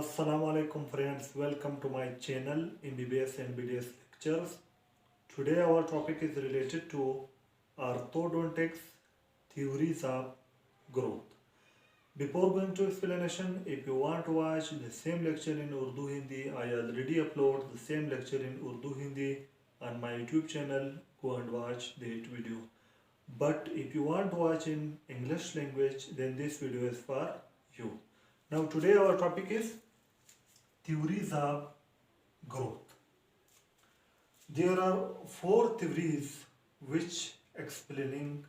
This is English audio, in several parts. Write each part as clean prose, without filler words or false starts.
Assalamu alaikum friends, welcome to my channel MBBS and BDS lectures. Today our topic is related to orthodontics theories of growth. Before going to explanation, if you want to watch the same lecture in Urdu Hindi, I already upload the same lecture in Urdu Hindi on my YouTube channel. Go and watch that video. But if you want to watch in English language, then this video is for you. Now today our topic is theories of growth. There are four theories which explaining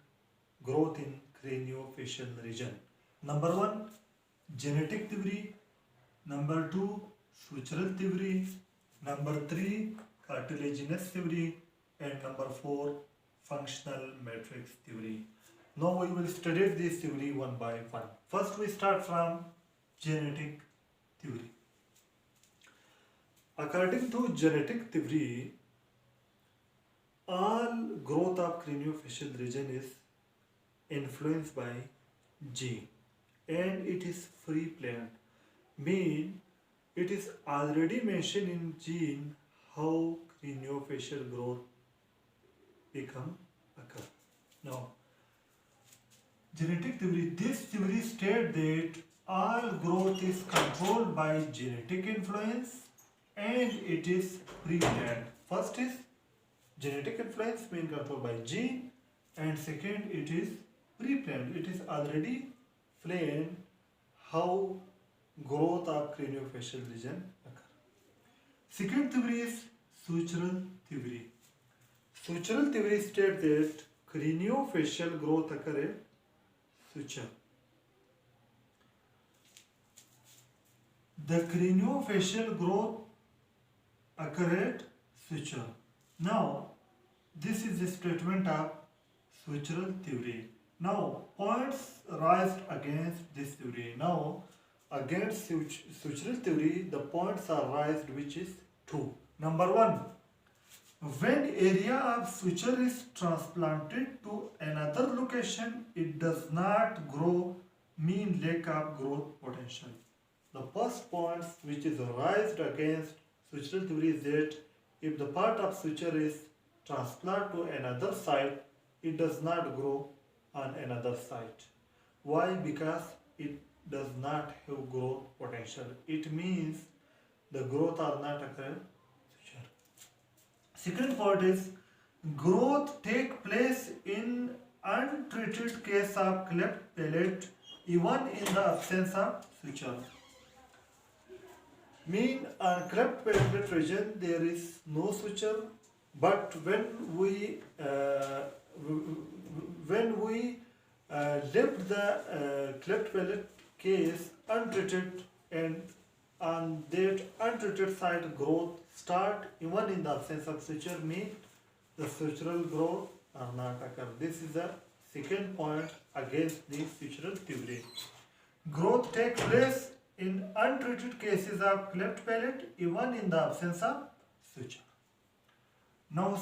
growth in craniofacial region. Number one, genetic theory. Number two, sutural theory. Number three, cartilaginous theory. And number four, functional matrix theory. Now we will study this theory one by one. First we start from genetic theory. According to genetic theory, all growth of craniofacial region is influenced by gene and it is free planned. Mean it is already mentioned in gene how craniofacial growth occur. Now, genetic theory. This theory states that all growth is controlled by genetic influence and it is pre-planned. First is genetic influence being controlled by gene, and second it is pre-planned. It is already planned how growth of craniofacial region occur. Second theory is sutural theory. Sutural theory states that craniofacial growth occur at suture. The craniofacial growth occur at suture. Now, this is the statement of sutural theory. Now, points raised against this theory. Now, against sutural theory, the points are raised, which is two. Number one, when area of suture is transplanted to another location, it does not grow, mean lack of growth potential. The first point which is raised against sutural theory is that if the part of suture is transplanted to another site, it does not grow on another site. Why? Because it does not have growth potential. It means the growth are not occurring suture. Second point is growth take place in untreated case of cleft palate even in the absence of suture. Mean on cleft palate region there is no suture, but when we left the cleft palate case untreated, and on that untreated site growth start even in the absence of suture, mean the sutural growth are not occur. This is the second point against the sutural theory. Growth takes place in untreated cases of cleft palate even in the absence of suture. Now,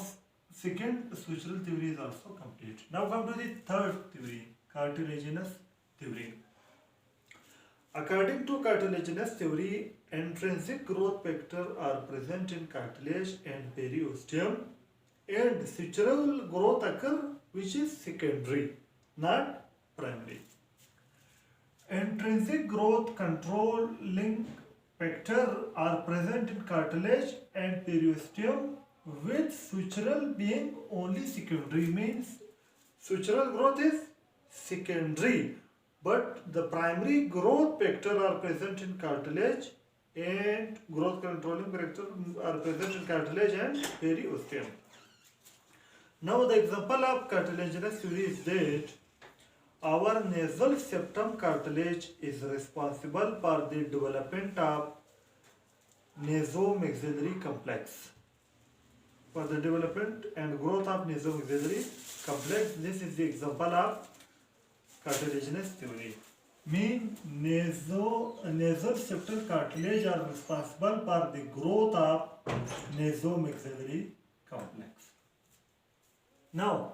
second sutural theory is also complete. Now come to the third theory, cartilaginous theory. According to cartilaginous theory, intrinsic growth factors are present in cartilage and periosteum, and sutural growth occur, which is secondary, not primary. Intrinsic growth controlling factors are present in cartilage and periosteum, with sutural being only secondary. Means sutural growth is secondary, but the primary growth factors are present in cartilage and growth controlling factors are present in cartilage and periosteum. Now the example of cartilaginous theory is that our nasal septum cartilage is responsible for the development of nasomaxillary complex. For the development and growth of nasomaxillary complex, this is the example of cartilaginous theory. Mean nasal septal cartilage are responsible for the growth of nasomaxillary complex. Now,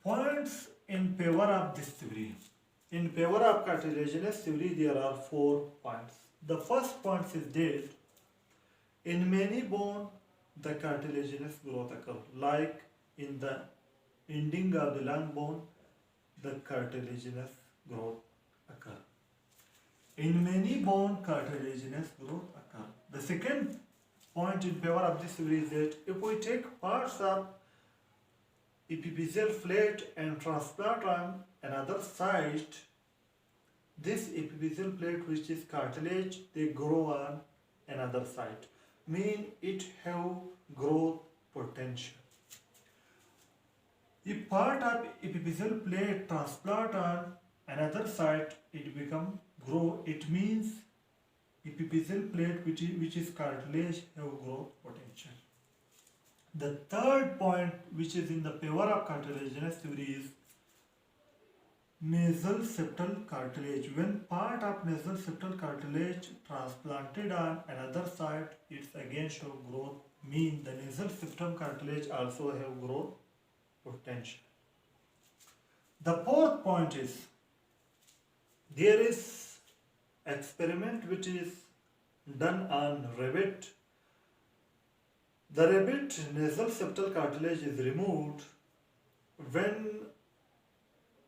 points in favor of this theory. In favor of cartilaginous theory, there are 4 points. The first point is that in many bone, the cartilaginous growth occurs, like in the ending of the lung bone, the cartilaginous growth occur. In many bone, cartilaginous growth occur. The second point in favor of this theory is that if we take parts of epiphyseal plate and transplant on another site, this epiphyseal plate, which is cartilage, they grow on another site, mean it have growth potential. If part of epiphyseal plate transplant on another site, it become grow. It means epiphyseal plate, which is cartilage, have growth potential. The third point, which is in the favor of cartilaginous theory, is nasal septal cartilage. When part of nasal septal cartilage transplanted on another site, it's again show growth. Mean the nasal septum cartilage also have growth potential. The fourth point is there is experiment which is done on rabbit. The rabbit nasal septal cartilage is removed. When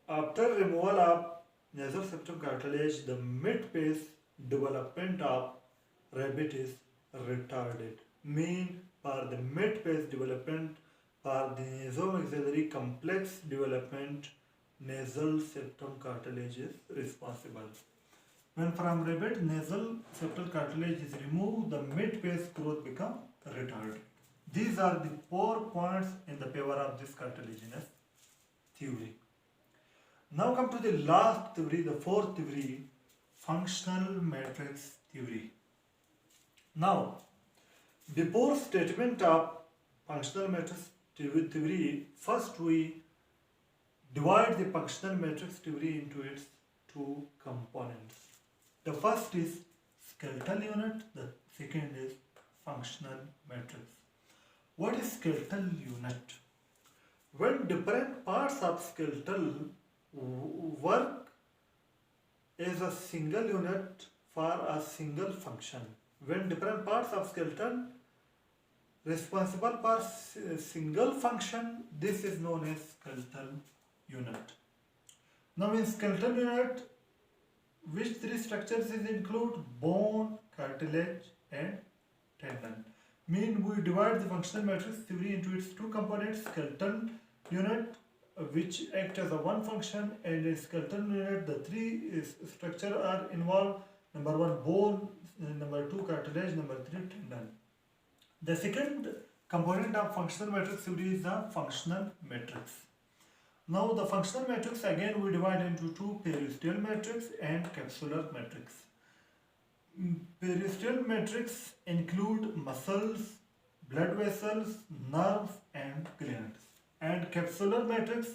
after removal of nasal septum cartilage, the mid-phase development of rabbit is retarded. Mean for the mid-phase development, for the nasomaxillary complex development, nasal septum cartilage is responsible. When from rabbit nasal septal cartilage is removed, the mid-phase growth become retarded. These are the 4 points in the favor of this cartilaginous theory. Now come to the last theory, the fourth theory, functional matrix theory. Now, before statement of functional matrix theory, first we divide the functional matrix theory into its 2 components. The first is skeletal unit, the second is functional matrix. What is skeletal unit? When different parts of skeletal work as a single unit for a single function. When different parts of skeleton responsible for single function, this is known as skeletal unit. Now in skeletal unit, which 3 structures is include? Bone, cartilage and tendon. Mean we divide the functional matrix theory into its 2 components, skeletal unit which act as a one function, and in skeletal unit the 3 structure are involved. Number 1 bone, number 2 cartilage, number 3 tendon. The second component of functional matrix theory is the functional matrix. Now the functional matrix again we divide into 2, periosteal matrix and capsular matrix. Periosteal matrix include muscles, blood vessels, nerves and glands. And capsular matrix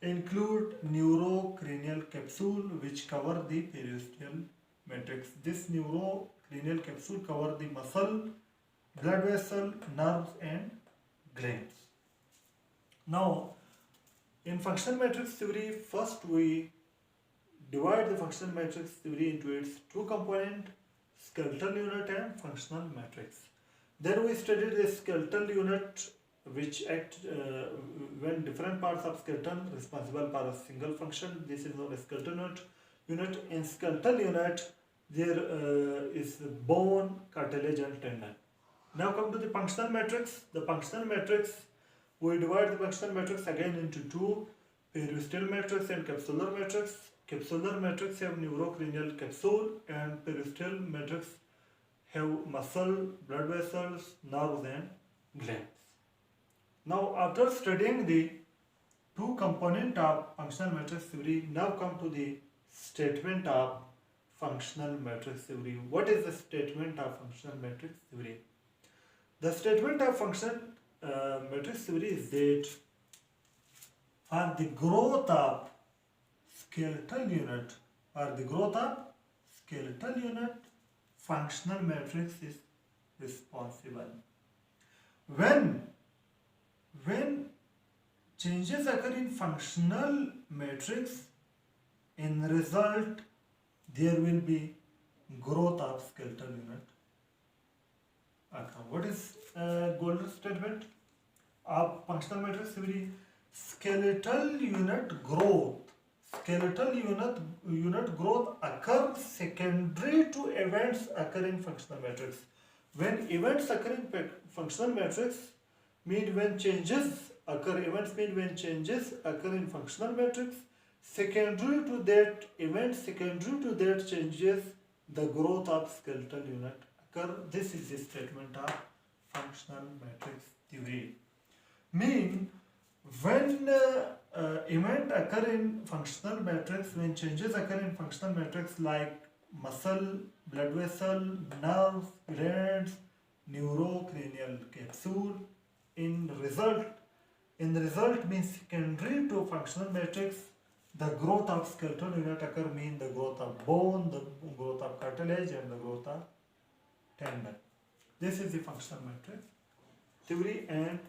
include neurocranial capsule which cover the periosteal matrix. This neurocranial capsule cover the muscle, blood vessel, nerves and glands. Now in functional matrix theory, first we divide the functional matrix theory into its 2 components, skeletal unit and functional matrix. Then we studied the skeletal unit which act when different parts of skeleton responsible for a single function. This is known as skeletal unit. In skeletal unit there is bone, cartilage and tendon. Now come to the functional matrix. The functional matrix, we divide the functional matrix again into 2, periosteal matrix and capsular matrix. Capsular matrix have neurocranial capsule and periosteal matrix have muscle, blood vessels, nerves and glands. Now after studying the 2 components of functional matrix theory, now come to the statement of functional matrix theory. What is the statement of functional matrix theory? The statement of functional matrix theory is that for the growth of skeletal unit, functional matrix is responsible. When changes occur in functional matrix, in result there will be growth of skeletal unit occur. What is golden statement of functional matrix theory? Skeletal unit growth occurs secondary to events occur in functional matrix. When events occur in functional matrix, mean when changes occur. Events mean when changes occur in functional matrix. Secondary to that event, secondary to that changes, the growth of skeletal unit occur. This is the statement of functional matrix theory. Mean when event occur in functional matrix, when changes occur in functional matrix like muscle, blood vessel, nerve, glands, neurocranial capsule, in result means secondary to functional matrix, the growth of skeletal unit occur mean the growth of bone, the growth of cartilage, and the growth of tendon. This is the functional matrix theory, and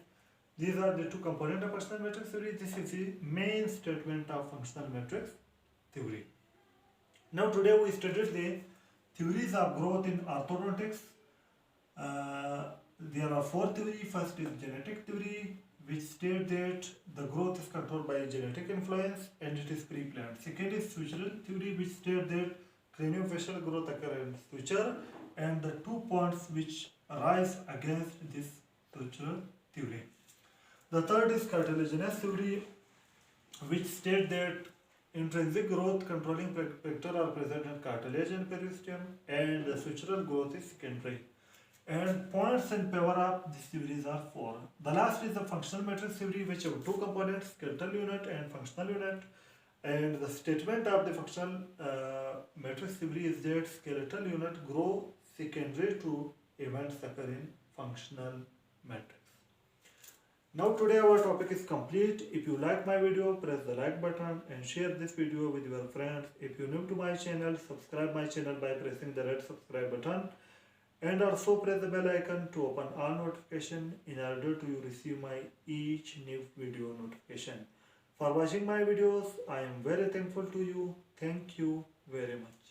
these are the two components of functional matrix theory. This is the main statement of functional matrix theory. Now today we studied the theories of growth in orthodontics. There are four theories. First is genetic theory, which states that the growth is controlled by genetic influence and it is pre-planned. Second is sutural theory, which states that craniofacial growth occurs in suture, and the 2 points which arise against this sutural theory. The third is cartilaginous theory, which states that intrinsic growth controlling factor are present in cartilage and periosteum, and the sutural growth is secondary. And points in favor of these theories are four. The last is the functional matrix theory, which have two components, skeletal unit and functional unit. And the statement of the functional matrix theory is that skeletal unit grow secondary to events occur in functional matrix. Now today our topic is complete. If you like my video, press the like button and share this video with your friends. If you're new to my channel, subscribe my channel by pressing the red subscribe button. And also press the bell icon to open all notifications in order to receive my each new video notification. For watching my videos, I am very thankful to you. Thank you very much.